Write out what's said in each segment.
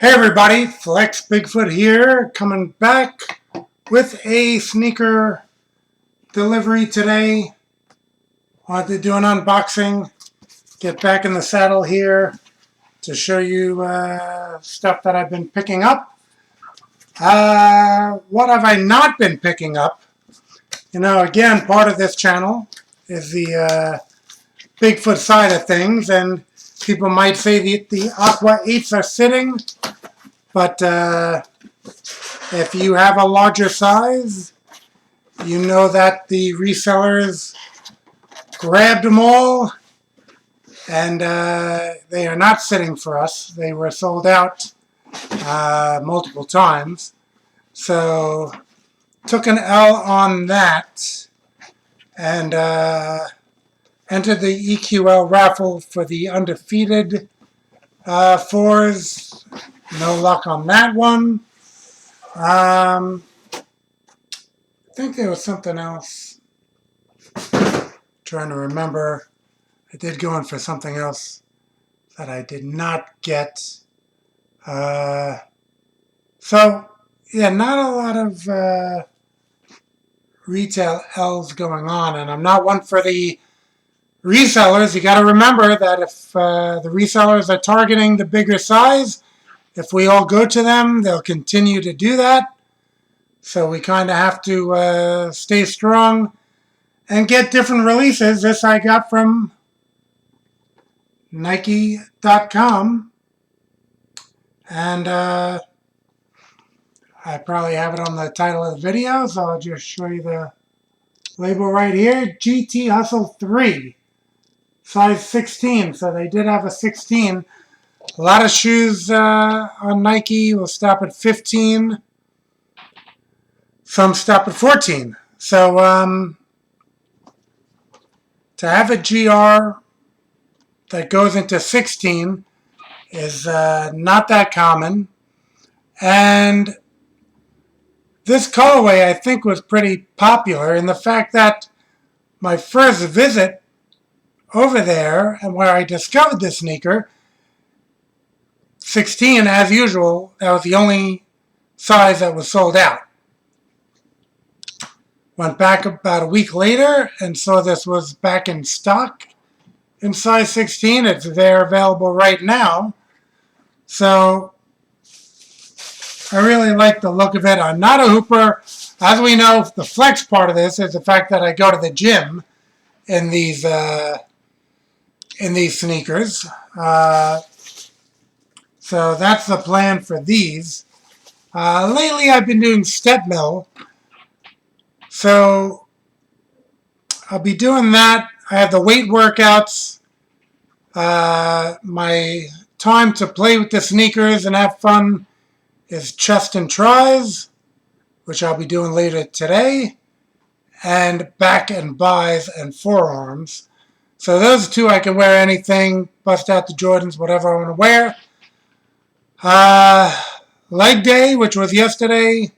Hey everybody, Flex Bigfoot here, coming back with a sneaker delivery today. Wanted to do an unboxing, get back in the saddle here to show you stuff that I've been picking up. What have I not been picking up? Again, part of this channel is the Bigfoot side of things, and people might say the Aqua 8s are sitting, but if you have a larger size, you know that the resellers grabbed them all, and they are not sitting for us. They were sold out multiple times. So took an L on that, and entered the EQL raffle for the undefeated fours. No luck on that one. I think there was something else. Trying to remember. I did go in for something else that I did not get. So, yeah, not a lot of retail L's going on. And I'm not one for the resellers. You got to remember that if the resellers are targeting the bigger size, if we all go to them, they'll continue to do that. So we kind of have to stay strong and get different releases. This I got from Nike.com. And I probably have it on the title of the video, so I'll just show you the label right here. GT Hustle 3, size 16. So they did have a 16. A lot of shoes on Nike will stop at 15. Some stop at 14. So to have a GR that goes into 16 is not that common. And this colorway, I think, was pretty popular in the fact that my first visit over there and where I discovered this sneaker, 16, as usual, that was the only size that was sold out. Went back about a week later and saw this was back in stock in size 16. It's there available right now. So I really like the look of it. I'm not a hooper. As we know, the flex part of this is the fact that I go to the gym in these sneakers. So that's the plan for these. Lately, I've been doing step mill. So I'll be doing that. I have the weight workouts. My time to play with the sneakers and have fun is chest and tries, which I'll be doing later today, and back and buys and forearms. So those two I can wear anything, bust out the Jordans, whatever I want to wear. Leg day, which was yesterday,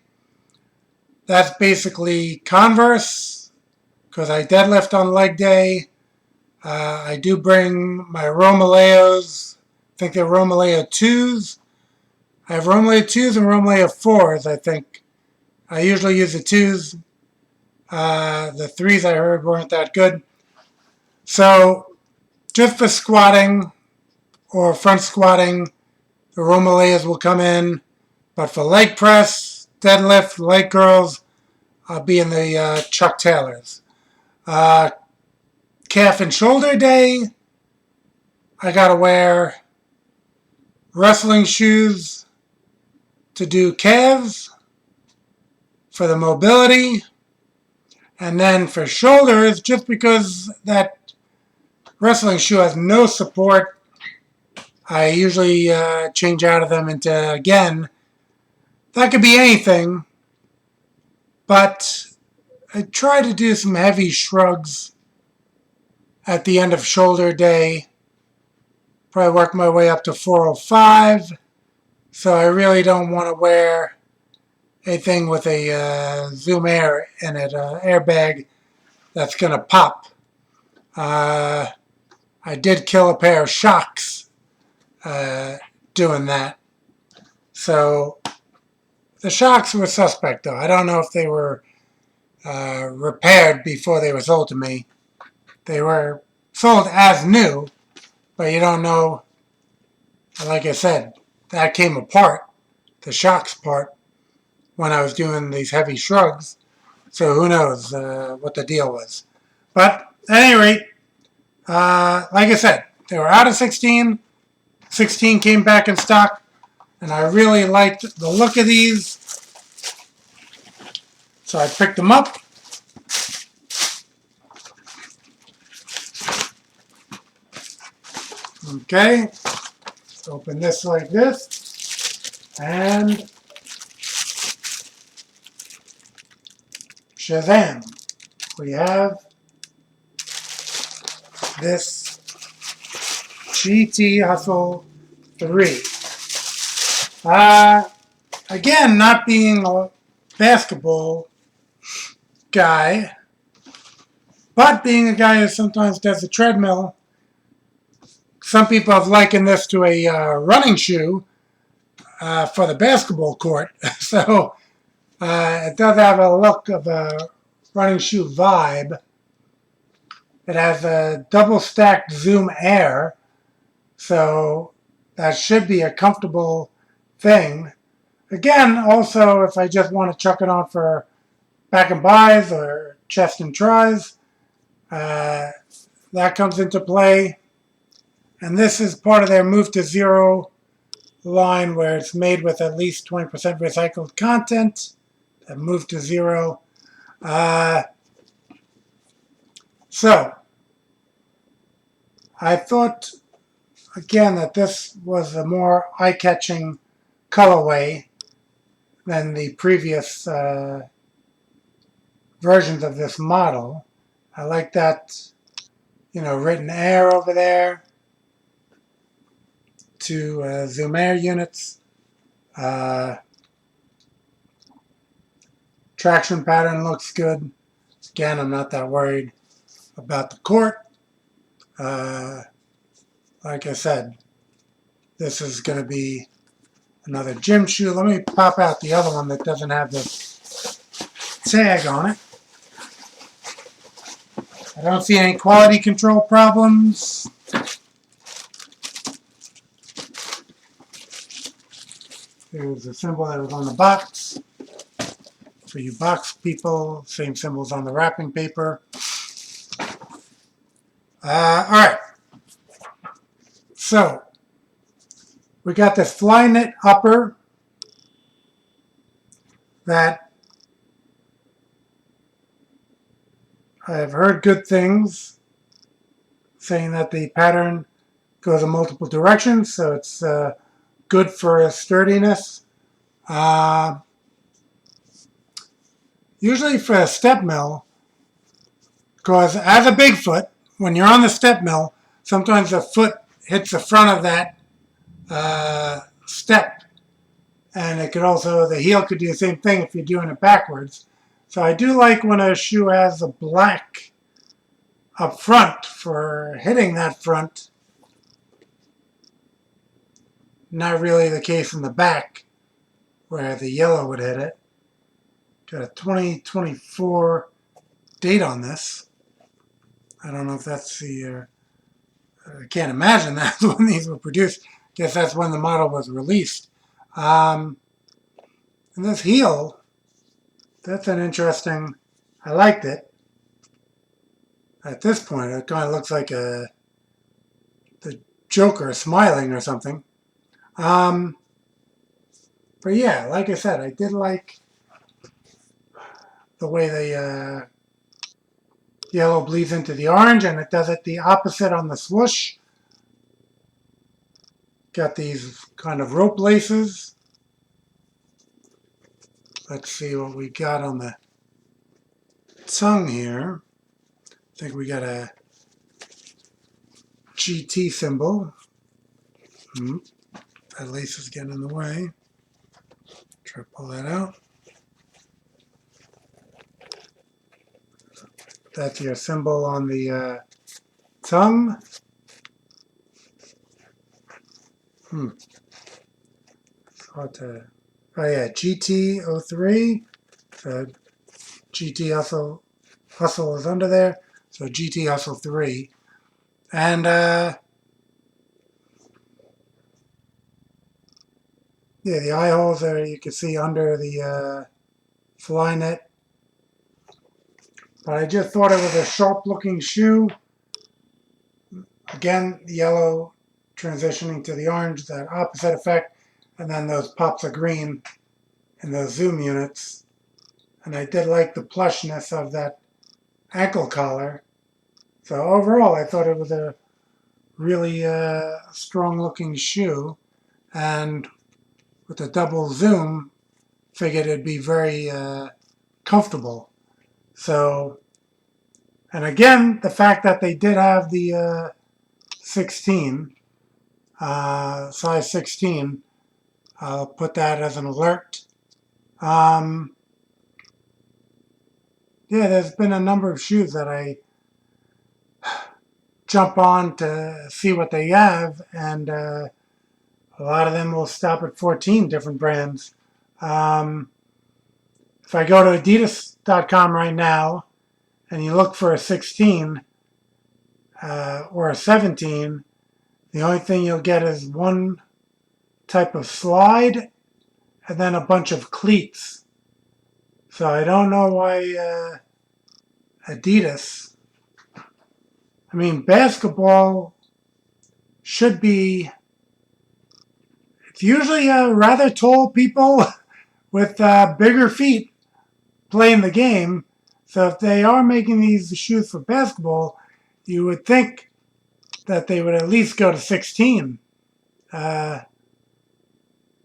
that's basically Converse, because I deadlift on leg day. I do bring my Romaleos. I think they're Romaleo 2s. I have Romaleo 2s and Romaleo 4s, I think. I usually use the 2s. The 3s I heard weren't that good. So, just for squatting or front squatting, the Romaleos will come in. But for leg press, deadlift, leg curls, I'll be in the Chuck Taylors. Calf and shoulder day, I gotta wear wrestling shoes to do calves for the mobility. And then for shoulders, just because that wrestling shoe has no support, I usually change out of them into, again, that could be anything, but I try to do some heavy shrugs at the end of shoulder day. Probably work my way up to 405. So I really don't want to wear anything with a Zoom Air in it, airbag that's going to pop. I did kill a pair of shocks doing that. So the shocks were suspect, though. I don't know if they were repaired before they were sold to me. They were sold as new, but you don't know. Like I said, that came apart, the shocks part, when I was doing these heavy shrugs. So who knows what the deal was. But at any rate, like I said, they were out of 16. 16 came back in stock, and I really liked the look of these. So I picked them up. Okay, let's open this like this, and Shazam! We have this GT Hustle 3. Again, not being a basketball guy, but being a guy who sometimes does the treadmill, some people have likened this to a running shoe for the basketball court. So it does have a look of a running shoe vibe. It has a double stacked Zoom Air, so that should be a comfortable thing. Again, also, if I just want to chuck it on for back and buys or chest and tries, that comes into play. And this is part of their Move to Zero line where it's made with at least 20% recycled content. That Move to Zero. So, I thought, again, that this was a more eye-catching colorway than the previous versions of this model. I like that, written air over there. Two Zoom Air units. Traction pattern looks good. Again, I'm not that worried about the court. Like I said, this is going to be another gym shoe. Let me pop out the other one that doesn't have the tag on it. I don't see any quality control problems. There's a symbol that was on the box. For you box people, same symbols on the wrapping paper. All right. So, we got this Flyknit upper that I've heard good things, saying that the pattern goes in multiple directions, so it's good for sturdiness. Usually for a step mill, because as a Bigfoot, when you're on the step mill, sometimes the foot hits the front of that step, and it could also, the heel could do the same thing if you're doing it backwards. So I do like when a shoe has a black up front for hitting that front. Not really the case in the back where the yellow would hit it. Got a 2024 date on this. I don't know if that's the, I can't imagine that's when these were produced. Guess that's when the model was released. And this heel, that's an interesting, I liked it. At this point, it kind of looks like the Joker smiling or something. But yeah, like I said, I did like the way the yellow bleeds into the orange, and it does it the opposite on the swoosh. Got these kind of rope laces. Let's see what we got on the tongue here. I think we got a GT symbol. That lace is getting in the way. Try to pull that out. That's your symbol on the tongue. Oh yeah, GT03. So GT Hustle is under there. So GT Hustle 3. And yeah, the eye holes are, you can see under the Flyknit. But I just thought it was a sharp looking shoe. Again, the yellow transitioning to the orange, that opposite effect, and then those pops of green in those zoom units. And I did like the plushness of that ankle collar. So overall, I thought it was a really strong looking shoe. And with the double zoom, figured it'd be very comfortable. So, and again, the fact that they did have the 16, size 16, I'll put that as an alert. Um, yeah, there's been a number of shoes that I jump on to see what they have, and a lot of them will stop at 14 different brands. If I go to Adidas.com right now and you look for a 16 or a 17, the only thing you'll get is one type of slide and then a bunch of cleats. So I don't know why Adidas. I mean, basketball should be. It's usually rather tall people with bigger feet playing the game. So if they are making these shoes for basketball, you would think that they would at least go to 16. Uh,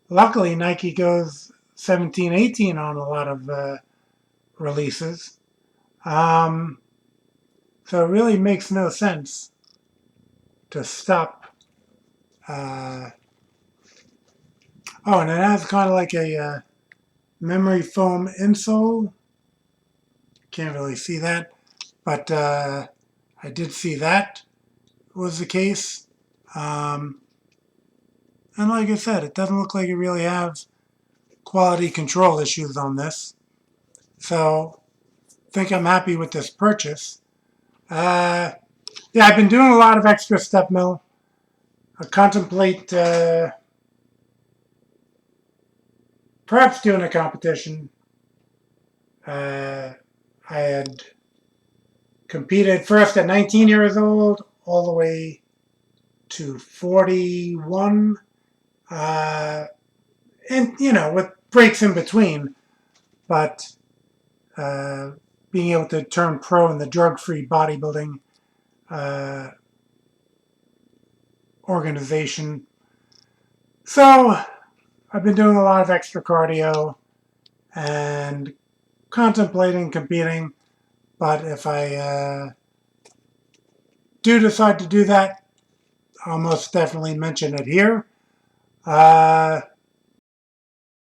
Luckily, Nike goes 17, 18 on a lot of releases. Um, so it really makes no sense to stop. Oh, and it has kind of like a memory foam insole. Can't really see that, but I did see that was the case. Um, and like I said, it doesn't look like it really has quality control issues on this. So I think I'm happy with this purchase. Uh, yeah, I've been doing a lot of extra step mill. I contemplate perhaps doing a competition. I had competed first at 19 years old all the way to 41. And, you know, with breaks in between. But being able to turn pro in the drug-free bodybuilding organization. So I've been doing a lot of extra cardio and contemplating competing. But if I do decide to do that, I'll most definitely mention it here.